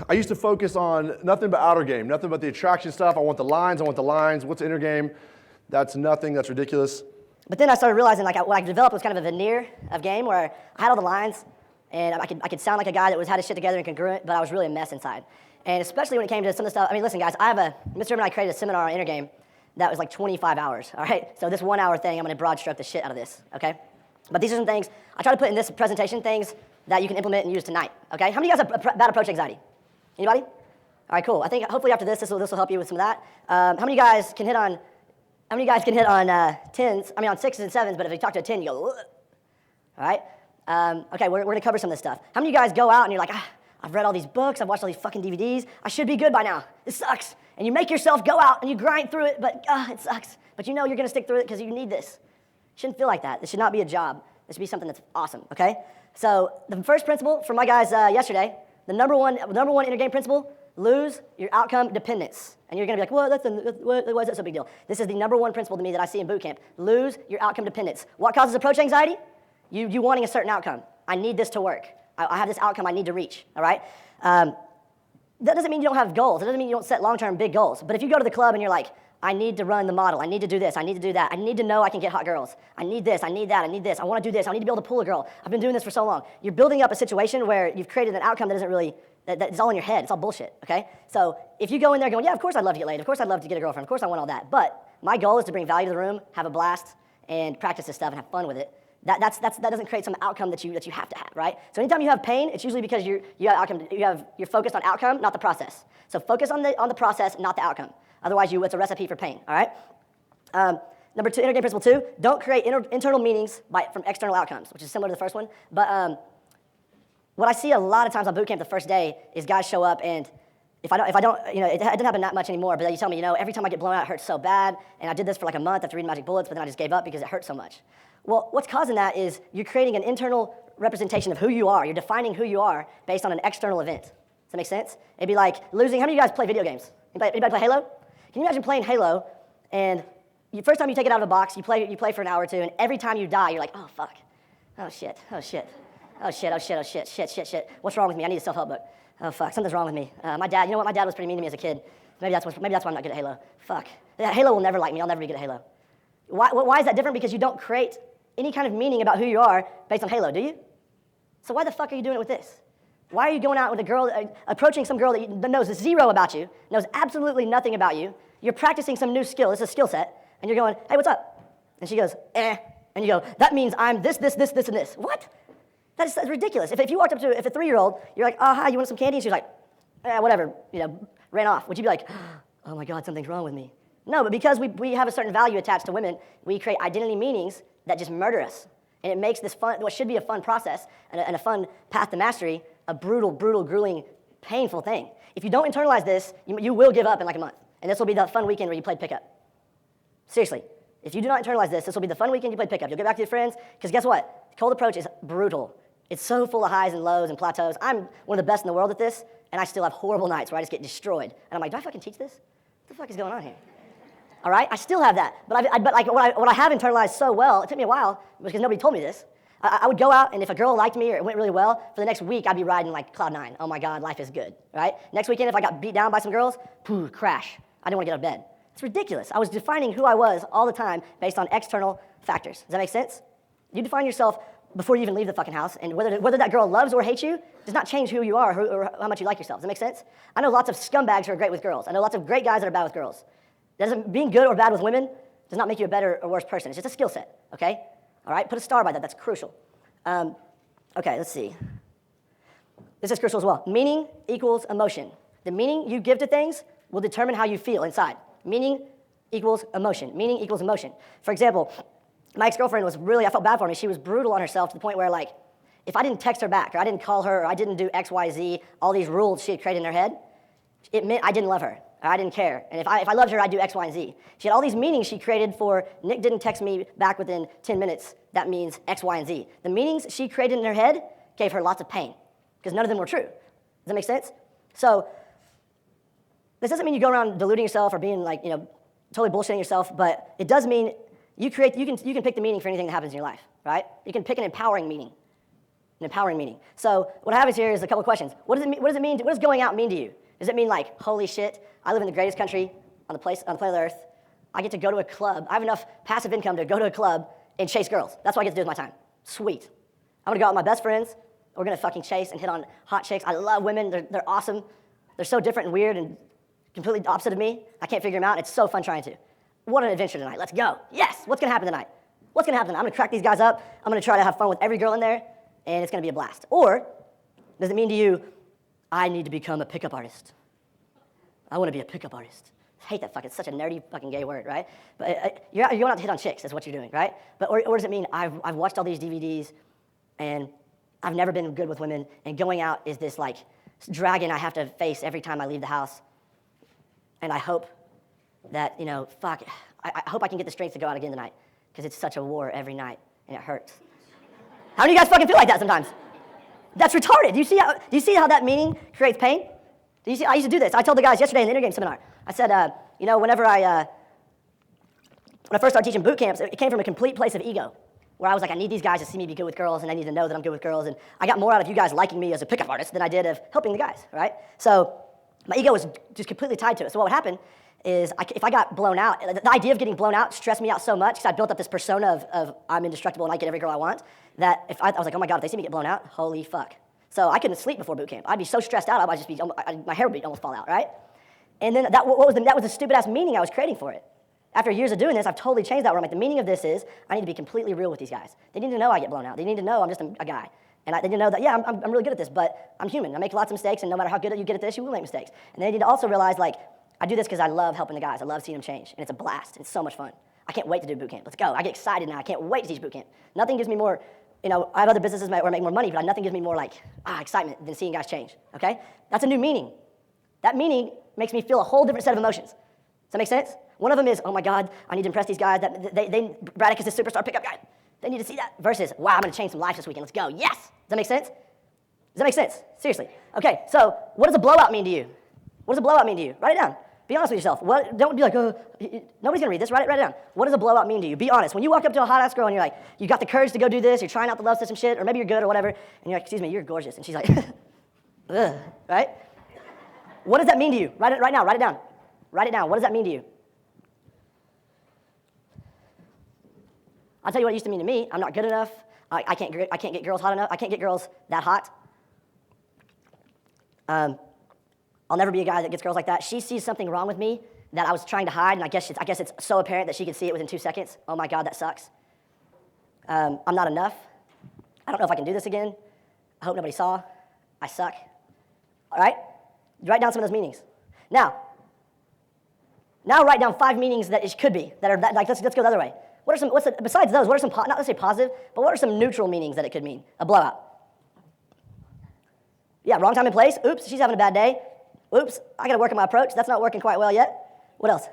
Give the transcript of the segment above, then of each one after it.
I used to focus on nothing but outer game, nothing but the attraction stuff. I want the lines, What's inner game? That's nothing, that's ridiculous. But then I started realizing like what I developed was kind of a veneer of game where I had all the lines, and I could sound like a guy that had his shit together and congruent, but I was really a mess inside. And especially when it came to some of the stuff, I mean, listen guys, Mr. and I created a seminar on inner game that was like 25 hours, all right? So this 1 hour thing, I'm gonna broad stroke the shit out of this, okay? But these are some things, I try to put in this presentation things that you can implement and use tonight, okay? How many of you guys have bad approach anxiety? Anybody? All right, cool. I think hopefully after this will help you with some of that. How many of you guys can hit on 10s, on 6s and 7s, but if you talk to a 10, you go, ugh. All right? Okay, we're gonna cover some of this stuff. How many of you guys go out and you're like, I've read all these books, I've watched all these fucking DVDs, I should be good by now. This sucks. And you make yourself go out and you grind through it, but it sucks. But you know you're gonna stick through it because you need this. It shouldn't feel like that. This should not be a job. This should be something that's awesome, okay? So the first principle from my guys yesterday, the number one inner game principle, lose your outcome dependence. And you're gonna be like, well, why is that so big deal? This is the number one principle to me that I see in boot camp. Lose your outcome dependence. What causes approach anxiety? You wanting a certain outcome. I need this to work. I have this outcome I need to reach, all right? That doesn't mean you don't have goals. It doesn't mean you don't set long-term big goals. But if you go to the club and you're like, I need to run the model, I need to do this, I need to do that, I need to know I can get hot girls, I need this, I need that, I need this, I want to do this, I need to be able to pull a girl. I've been doing this for so long. You're building up a situation where you've created an outcome that isn't really, that's all in your head. It's all bullshit, okay? So if you go in there going, yeah, of course I'd love to get laid, of course I'd love to get a girlfriend, of course I want all that, but my goal is to bring value to the room, have a blast, and practice this stuff and have fun with it. That doesn't create some outcome that you have to have, right? So anytime you have pain, it's usually because you're focused on outcome, not the process. So focus on the process, not the outcome. Otherwise, it's a recipe for pain, all right? Number 2, inner game principle 2, don't create internal meanings from external outcomes, which is similar to the first one. But what I see a lot of times on boot camp the first day is guys show up and if I don't, it doesn't happen that much anymore, but then you tell me, every time I get blown out, it hurts so bad, and I did this for like a month after reading Magic Bullets, but then I just gave up because it hurt so much. Well, what's causing that is you're creating an internal representation of who you are. You're defining who you are based on an external event. Does that make sense? It'd be like losing. How many of you guys play video games? Anybody play Halo? Can you imagine playing Halo, and first time you take it out of the box, you play for an hour or two, and every time you die, you're like, oh, fuck. Oh, shit. Oh, shit. Oh, shit. Oh, shit. Oh, shit. Shit. What's wrong with me? I need a self-help book. Oh, fuck. Something's wrong with me. My dad, you know what? My dad was pretty mean to me as a kid. Maybe that's why I'm not good at Halo. Fuck. Halo will never like me. I'll never be good at Halo. Why is that different? Because you don't create any kind of meaning about who you are based on Halo, do you? So why the fuck are you doing it with this? Why are you going out with a girl, approaching some girl that knows zero about you, knows absolutely nothing about you, you're practicing some new skill, it's a skill set, and you're going, hey, what's up? And she goes, eh. And you go, that means I'm this, and this. What? That's ridiculous. If you walked up to a 3-year-old, you're like, oh, hi, you want some candy? And she's like, whatever, ran off. Would you be like, oh my God, something's wrong with me? No, but because we have a certain value attached to women, we create identity meanings that just murder us. And it makes this fun, what should be a fun process and a fun path to mastery, a brutal, grueling, painful thing. If you don't internalize this, you will give up in like a month. And this will be the fun weekend where you played pickup. Seriously. If you do not internalize this will be the fun weekend you played pickup. You'll get back to your friends, because guess what? Cold approach is brutal. It's so full of highs and lows and plateaus. I'm one of the best in the world at this, and I still have horrible nights where I just get destroyed. And I'm like, do I fucking teach this? What the fuck is going on here? All right, I still have that, but what I have internalized so well, it took me a while because nobody told me this. I would go out, and if a girl liked me or it went really well, for the next week I'd be riding like cloud 9. Oh my God, life is good, right? Next weekend, if I got beat down by some girls, crash. I didn't want to get out of bed. It's ridiculous. I was defining who I was all the time based on external factors. Does that make sense? You define yourself before you even leave the fucking house, and whether that girl loves or hates you does not change who you are or how much you like yourself. Does that make sense? I know lots of scumbags who are great with girls. I know lots of great guys that are bad with girls. Being good or bad with women does not make you a better or worse person. It's just a skill set, okay? All right, put a star by that. That's crucial. Okay, let's see. This is crucial as well. Meaning equals emotion. The meaning you give to things will determine how you feel inside. Meaning equals emotion. Meaning equals emotion. For example, my ex-girlfriend I felt bad for me. She was brutal on herself to the point where, like, if I didn't text her back, or I didn't call her, or I didn't do X, Y, Z, all these rules she had created in her head, it meant I didn't love her. I didn't care. And if I loved her, I'd do X, Y, and Z. She had all these meanings she created for Nick didn't text me back within 10 minutes. That means X, Y, and Z. The meanings she created in her head gave her lots of pain because none of them were true. Does that make sense? So this doesn't mean you go around deluding yourself or being like, totally bullshitting yourself, but it does mean you can pick the meaning for anything that happens in your life, right? You can pick an empowering meaning. an empowering meaning. So what happens here is a couple of questions. What does it mean? What does going out mean to you? Does it mean like, holy shit, I live in the greatest country on the planet of the earth. I get to go to a club. I have enough passive income to go to a club and chase girls. That's what I get to do with my time. Sweet. I'm gonna go out with my best friends. We're gonna fucking chase and hit on hot chicks. I love women. They're awesome. They're so different and weird and completely opposite of me. I can't figure them out. It's so fun trying to. What an adventure tonight. Let's go. Yes. What's gonna happen tonight? What's gonna happen tonight? I'm gonna crack these guys up. I'm gonna try to have fun with every girl in there, and it's gonna be a blast. Or does it mean to you, I need to become a pickup artist? I wanna be a pickup artist. I hate that fucking, it's such a nerdy fucking gay word, right? But you're going out to hit on chicks, is what you're doing, right? But or does it mean I've watched all these DVDs and I've never been good with women, and going out is this like dragon I have to face every time I leave the house, and I hope that, you know, fuck, I hope I can get the strength to go out again tonight, because it's such a war every night, and it hurts. How do you guys fucking feel like that sometimes? That's retarded. Do you see how that meaning creates pain? Do you see? I used to do this. I told the guys yesterday in the innergame seminar. I said, you know, when I first started teaching boot camps, it came from a complete place of ego, where I was like, I need these guys to see me be good with girls, and I need to know that I'm good with girls, and I got more out of you guys liking me as a pickup artist than I did of helping the guys, right? So my ego was just completely tied to it. So what would happen is if I got blown out, the idea of getting blown out stressed me out so much because I built up this persona of I'm indestructible and I get every girl I want, that if I was like, oh my God, if they see me get blown out, holy fuck. So I couldn't sleep before boot camp. I'd be so stressed out, I'd just be, my hair would almost fall out, right? And then that was the stupid ass meaning I was creating for it. After years of doing this, I've totally changed that, where I'm like, the meaning of this is I need to be completely real with these guys. They need to know I get blown out. They need to know I'm just a guy. And they need to know that, yeah, I'm really good at this, but I'm human. I make lots of mistakes, and no matter how good you get at this, you will make mistakes. And they need to also realize, like, I do this because I love helping the guys. I love seeing them change, and it's a blast. It's so much fun. I can't wait to do boot camp. Let's go. I get excited now. I can't wait to teach boot camp. Nothing gives me more, you know, I have other businesses where I make more money, but nothing gives me more, like, excitement than seeing guys change, okay? That's a new meaning. That meaning makes me feel a whole different set of emotions. Does that make sense? One of them is, oh my God, I need to impress these guys. Braddock is a superstar pickup guy. They need to see that. Versus, wow, I'm going to change some lives this weekend. Let's go. Yes. Does that make sense? Does that make sense? Seriously. Okay, so what does a blowout mean to you? What does a blowout mean to you? Write it down. Be honest with yourself. Don't be like, nobody's going to read this. Write it down. What does a blowout mean to you? Be honest. When you walk up to a hot-ass girl and you're like, you got the courage to go do this, you're trying out the love system shit, or maybe you're good or whatever, and you're like, excuse me, you're gorgeous. And she's like, ugh, right? What does that mean to you? Write it right now. Write it down. Write it down. What does that mean to you? I'll tell you what it used to mean to me. I'm not good enough. I can't get girls hot enough. I can't get girls that hot. I'll never be a guy that gets girls like that. She sees something wrong with me that I was trying to hide, and I guess it's so apparent that she can see it within 2 seconds. Oh my God, that sucks. I'm not enough. I don't know if I can do this again. I hope nobody saw. I suck. All right? Write down some of those meanings. Now write down 5 meanings that it could be, that are like, let's go the other way. Besides those, what are some, not let's say positive, but what are some neutral meanings that it could mean? A blowout. Yeah, wrong time and place. Oops, she's having a bad day. Oops, I got to work on my approach. That's not working quite well yet. What else?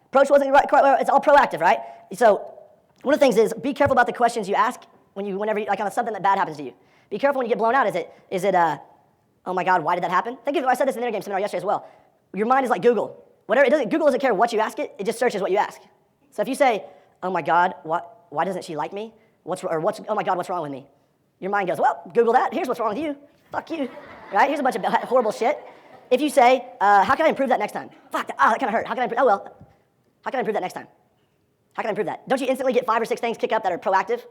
Approach wasn't quite well. It's all proactive, right? So one of the things is be careful about the questions you ask whenever like on something that bad happens to you. Be careful when you get blown out. Is it oh my God, why did that happen? Think of it, I said this in the innergame seminar yesterday as well. Your mind is like Google. Google doesn't care what you ask it. It just searches what you ask. So if you say, oh my God, why doesn't she like me? Oh my God, what's wrong with me? Your mind goes, well, Google that. Here's what's wrong with you. Fuck you. Right? Here's a bunch of horrible shit. If you say, how can I improve that next time? Fuck, that kind of hurt. How can I improve? Oh well. How can I improve that next time? How can I improve that? Don't you instantly get 5 or 6 things kick up that are proactive?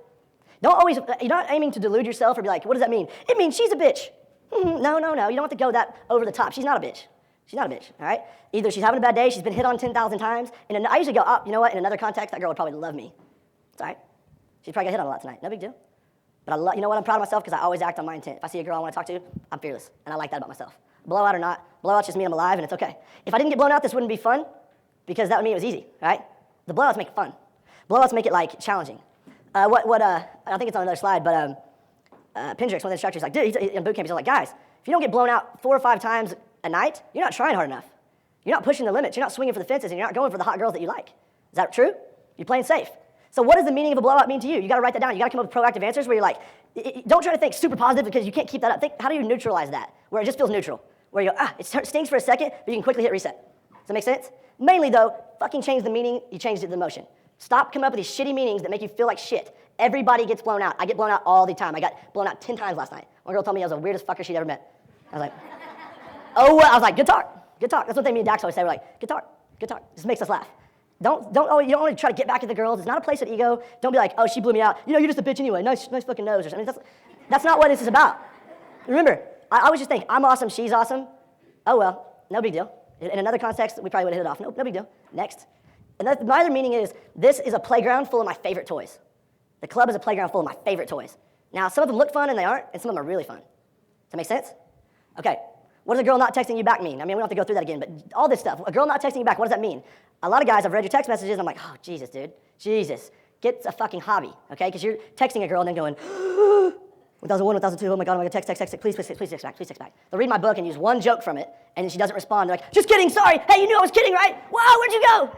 You're not aiming to delude yourself or be like, what does that mean? It means she's a bitch. No. You don't have to go that over the top. She's not a bitch. She's not a bitch, all right? Either she's having a bad day, she's been hit on 10,000 times, and I usually go, you know what, in another context, that girl would probably love me. It's all right. She's probably got hit on a lot tonight. No big deal. But you know what, I'm proud of myself because I always act on my intent. If I see a girl I want to talk to, I'm fearless, and I like that about myself. Blowout or not, blowout's just mean I'm alive, and it's okay. If I didn't get blown out, this wouldn't be fun, because that would mean it was easy, right? The blowouts make it fun. Blowouts make it, like, challenging. I think it's on another slide, but Pendrix, one of the instructors, like, dude, in boot camp, he's like, guys, if you don't get blown out 4 or 5 times a night, you're not trying hard enough. You're not pushing the limits. You're not swinging for the fences, and you're not going for the hot girls that you like. Is that true? You're playing safe. So what does the meaning of a blowout mean to you? You got to write that down. You got to come up with proactive answers where you're like, don't try to think super positive because you can't keep that up. Think, how do you neutralize that? Where it just feels neutral. Where you go, it stings for a second, but you can quickly hit reset. Does that make sense? Mainly though, fucking change the meaning, you change the emotion. Stop coming up with these shitty meanings that make you feel like shit Everybody gets blown out. I get blown out all the time. I got blown out 10 times last night. One girl told me I was the weirdest fucker she'd ever met. I was like, oh, well. I was like, good talk, good talk. That's what me and Dax always say. We're like, good talk, good talk. Just makes us laugh. You don't want to try to get back at the girls. It's not a place of ego. Don't be like, oh, she blew me out. You're just a bitch anyway. Nice fucking nose or something. That's not what this is about. Remember, I always just think, I'm awesome, she's awesome. Oh, well, no big deal. In another context, we probably would have hit it off. No big deal. Next. And my other meaning is, this is a playground full of my favorite toys. The club is a playground full of my favorite toys. Now, some of them look fun and they aren't, and some of them are really fun. Does that make sense? Okay. What does a girl not texting you back mean? I mean, we don't have to go through that again, but all this stuff. A girl not texting you back, what does that mean? A lot of guys, I've read your text messages, and I'm like, oh, Jesus, dude. Jesus. Get a fucking hobby, okay? Because you're texting a girl and then going, 1001, 1002, oh my God, I'm going to text, please text back. They'll read my book and use one joke from it, and then she doesn't respond. They're like, just kidding, sorry. Hey, you knew I was kidding, right? Wow, where'd you go?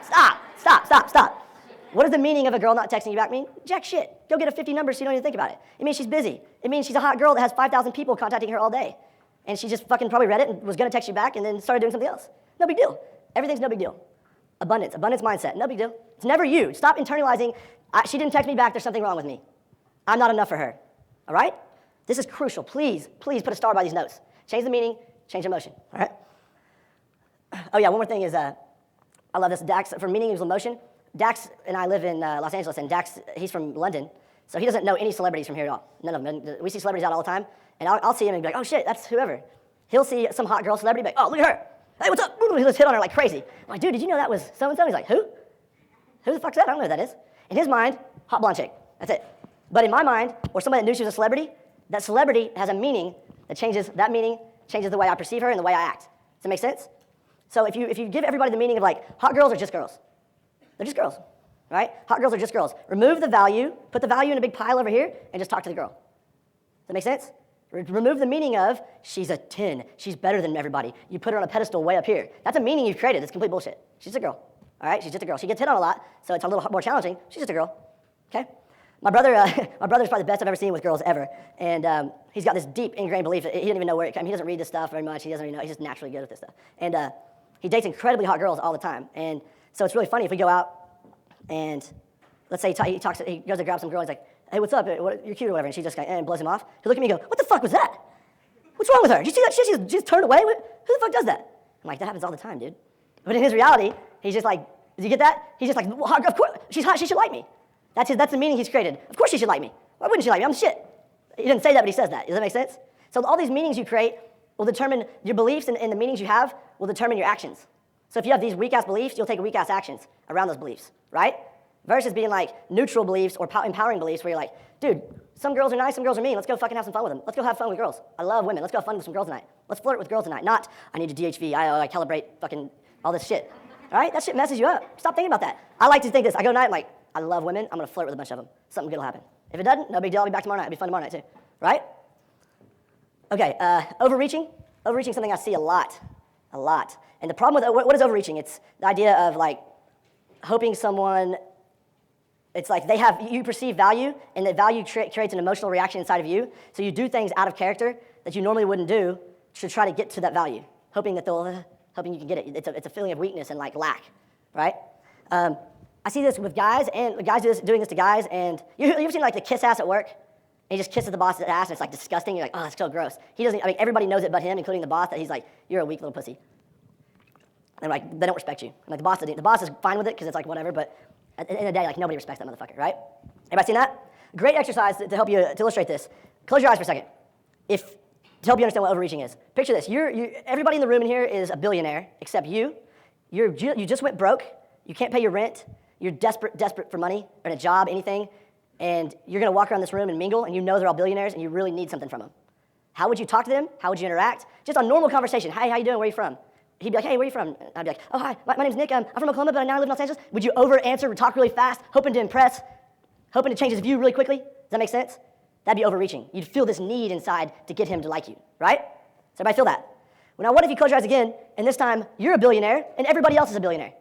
Stop. What does the meaning of a girl not texting you back mean? Jack shit. Go get a 50 number so you don't even think about it. It means she's busy. It means she's a hot girl that has 5,000 people contacting her all day. And she just fucking probably read it and was going to text you back and then started doing something else. No big deal. Everything's no big deal. Abundance mindset, no big deal. It's never you. Stop internalizing, she didn't text me back, there's something wrong with me. I'm not enough for her, all right? This is crucial. Please put a star by these notes. Change the meaning, change emotion, all right? Oh yeah, one more thing is, I love this, Dax, for meaning equals emotion. Dax and I live in Los Angeles, and Dax, he's from London, so he doesn't know any celebrities from here at all. None of them. We see celebrities out all the time, and I'll see him and be like, oh shit, that's whoever. He'll see some hot girl celebrity, be like, oh, look at her. Hey, what's up? He'll just hit on her like crazy. I'm like, dude, did you know that was so-and-so? He's like, who? Who the fuck's that? I don't know who that is. In his mind, hot blonde chick. That's it. But in my mind, or somebody that knew she was a celebrity, that celebrity has a meaning that changes the way I perceive her and the way I act. Does that make sense? So if you give everybody the meaning of like, hot girls are just girls. They're just girls, right? Hot girls are just girls. Remove the value, put the value in a big pile over here, and just talk to the girl. Does that make sense? Remove the meaning of, she's a 10, she's better than everybody. You put her on a pedestal way up here. That's a meaning you've created. It's complete bullshit. She's a girl, all right? She's just a girl. She gets hit on a lot, so it's a little more challenging. She's just a girl, okay? My brother's probably the best I've ever seen with girls ever, and he's got this deep ingrained belief that he doesn't even know where it comes. He doesn't read this stuff very much. He doesn't even know. He's just naturally good at this stuff. And he dates incredibly hot girls all the time. And so it's really funny if we go out and let's say he goes to grab some girl. He's like, hey, what's up? You're cute or whatever. And she just and blows him off. He'll look at me and go, what the fuck was that? What's wrong with her? Did you see that shit? She just turned away? Who the fuck does that? I'm like, that happens all the time, dude. But in his reality, he's just like, did you get that? He's just like, well, of course, she's hot, she should like me. That's the meaning he's created. Of course she should like me. Why wouldn't she like me? I'm the shit. He didn't say that, but he says that. Does that make sense? So all these meanings you create will determine your beliefs, and the meanings you have will determine your actions. So if you have these weak-ass beliefs, you'll take weak-ass actions around those beliefs, right? Versus being like neutral beliefs or empowering beliefs where you're like, dude, some girls are nice, some girls are mean. Let's go fucking have some fun with them. Let's go have fun with girls. I love women. Let's go have fun with some girls tonight. Let's flirt with girls tonight. Not, I need to DHV, I calibrate fucking all this shit. All right? That shit messes you up. Stop thinking about that. I like to think this. I go tonight, I'm like, I love women. I'm going to flirt with a bunch of them. Something good will happen. If it doesn't, no big deal. I'll be back tomorrow night. It'll be fun tomorrow night too. Right? Okay, overreaching. Overreaching is something I see a lot. And the problem with, what is overreaching? It's the idea of like hoping someone, it's like you perceive value, and that value creates an emotional reaction inside of you. So you do things out of character that you normally wouldn't do to try to get to that value, hoping you can get it. It's a feeling of weakness and like lack, right? I see this with guys, and guys doing this to guys, and you ever seen like the kiss ass at work? And he just kisses the boss's ass, and it's like disgusting. You're like, oh, that's so gross. He doesn't. I mean, everybody knows it but him, including the boss. That he's like, you're a weak little pussy. And like, they don't respect you. And like the boss is fine with it because it's like whatever. But at the end of the day, like nobody respects that motherfucker, right? Everybody seen that? Great exercise to help you to illustrate this. Close your eyes for a second. To help you understand what overreaching is. Picture this. Everybody in the room in here is a billionaire except you. You just went broke. You can't pay your rent. You're desperate for money or a job, anything. And you're going to walk around this room and mingle, and you know they're all billionaires, and you really need something from them. How would you talk to them? How would you interact? Just on normal conversation. Hey, how you doing? Where are you from? He'd be like, hey, where are you from? And I'd be like, oh, hi, my name's Nick. I'm from Oklahoma, but now I live in Los Angeles. Would you over-answer, talk really fast, hoping to impress, hoping to change his view really quickly? Does that make sense? That'd be overreaching. You'd feel this need inside to get him to like you, right? Does everybody feel that? Well, now what if you close your eyes again, and this time you're a billionaire, and everybody else is a billionaire?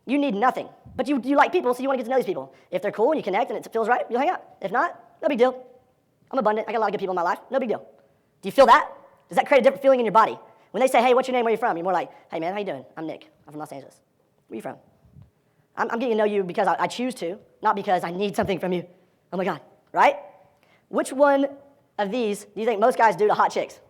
You need nothing. But you like people, so you want to get to know these people. If they're cool and you connect and it feels right, you'll hang out. If not, no big deal. I'm abundant. I got a lot of good people in my life. No big deal. Do you feel that? Does that create a different feeling in your body? When they say, hey, what's your name? Where are you from? You're more like, hey, man, how you doing? I'm Nick. I'm from Los Angeles. Where are you from? I'm getting to know you because I choose to, not because I need something from you. Oh my God, right? Which one of these do you think most guys do to hot chicks?